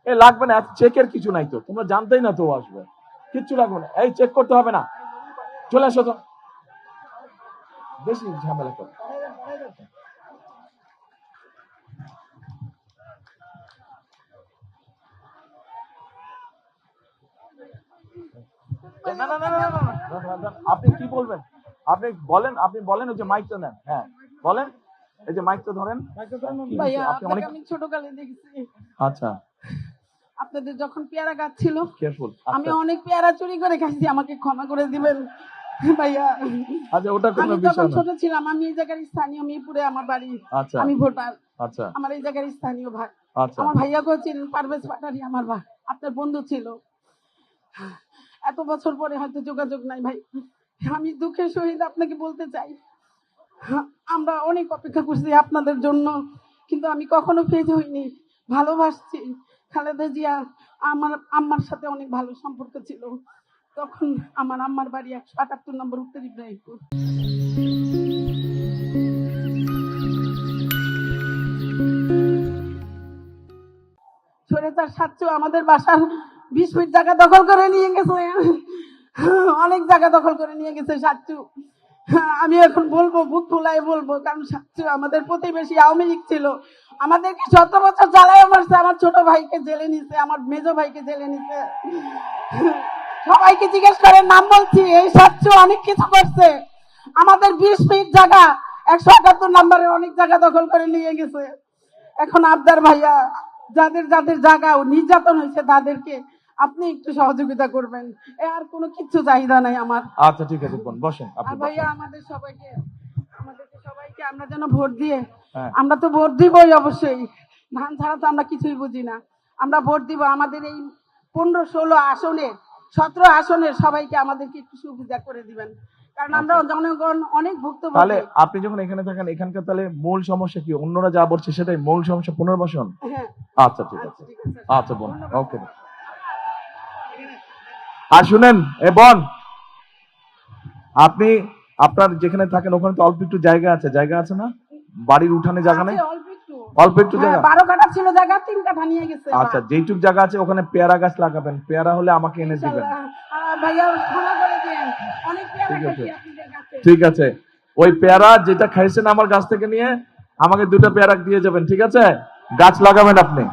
এ লাগবে না, চেকের কিছু নাই তো, তোমরা জানতেই না তো আসবে, কিচ্ছু লাগবে না, এই চেক করতে হবে না, চলে আসো তো, বেশি ঝামেলা করো। না না না না না, আপনি কি বলবেন, আপনি বলেন ওই যে মাইকটা নেন, হ্যাঁ বলেন, এই যে মাইকটা ধরেন। ভাইয়া আপনাকে আমি ছোটকালে দেখেছি। আচ্ছা, আপনাদের যখন পেয়ারা গাছ ছিল, কেয়ারফুল, আমি অনেক পেয়ারা চুরি করে খাইছি, আমাকে ক্ষমা করে দিবেন ভাইয়া। আচ্ছা, ওটা কোনো আমি বিষয় যখন না। ছোট ছিলাম, আমি এই জায়গার স্থানীয়, মিরপুরে আমার বাড়ি, আচ্ছা, আমি ভোটার, আচ্ছা, আমার এই জায়গার স্থানীয় ভাই। আচ্ছা, আমার ভাইয়াকেও চিনেন, পারভেজ পাটারি আমার ভাই, আপনার বন্ধু ছিল। এত বছর পরে হয়তো যোগাযোগ নাই ভাই, আমি দুঃখের সহিত আপনাকে বলতে চাই, আমরা অনেক অপেক্ষা করছি আপনাদের জন্য, কিন্তু আমি কখনো ফেজ হইনি, ভালোবাসছি। খালেদা জিয়া আমার আম্মার সাথে অনেক ভালো সম্পর্ক ছিল, তখন আমার আম্মার বাড়ি 178 নম্বর উত্তর ইব্রাহিমপুর। স্বৈরাচার সাচ্চু আমাদের বাসার 20 ফিট জায়গা দখল করে নিয়ে গেছে, অনেক জায়গা দখল করে নিয়ে গেছে সাচ্চু। আমি এখন বলবো, বুক ফুলাই বলবো, কারণ সাচ্চু আমাদের প্রতিবেশী আওয়ামী লীগ ছিল, আমাদেরকে 17 বছর জ্বালায় মারছে, আমার ছোট ভাইকে জেলে নিছে, আমার মেজো ভাইকে জেলে নিছে। সবাইকে জিজ্ঞেস করে নাম বলছি, এই সাচ্চু অনেক কিছু করছে, আমাদের 20 ফিট জায়গা 178 নম্বরে অনেক জায়গা দখল করে নিয়ে গেছে। এখন আবদার ভাইয়া, যাদের যাদের জায়গা নির্যাতন হয়েছে তাদেরকে আপনি একটু সহযোগিতা করবেন, আর কোনো কিছু চাহিদা নাই আমার। আচ্ছা ঠিক আছে, বসেন আর আপনি। ভাইয়া আমাদেরকে সবাইকে আমরা যেন ভোট দিয়ে, হ্যাঁ, আমরা তো ভোট দিবই অবশ্যই, ধান ছাড়া তো আমরা কিছুই বুঝি না, আমরা ভোট দিব। আমাদের এই 15-16 আসনের, 17 আসনের সবাইকে আমাদেরকে একটু সুবিধা করে দিবেন, কারণ আমরা জনগণ অনেক ভুক্তভোগী। তাহলে আপনি যখন এখানে থাকেন, এখানকার তাহলে মূল সমস্যা কি, অন্যরা যা বলছে সেটাই মূল সমস্যা, পুনর্বাসন? হ্যাঁ, আচ্ছা ঠিক আছে, আচ্ছা বোন, ওকে। আর শুনেন এ বোন, আপনি আপনার যেখানে থাকেন ওখানে তো অল্প একটু জায়গা আছে না, বাড়ির উঠানে জায়গা নেই? অল্প একটু জায়গা, 12 কাঠা ছিল জায়গা, 3 কাঠা নিয়ে গেছে। আচ্ছা, যেইটুক জায়গা আছে ওখানে পেয়ারা গাছ লাগাবেন, পেয়ারা হলে আমাকে এনে দিবেন। ভাইয়া ক্ষমা করে দিন, অনেক পেয়ারা ঠিক আছে, খাইছি আপনাদের কাছে। ঠিক আছে, ওই পেয়ারা যেটা খাইছেন আমার গাছ থেকে নিয়ে আমাকে 2টা পেয়ারা দিয়ে যাবেন, ঠিক আছে? গাছ লাগাবেন আপনি।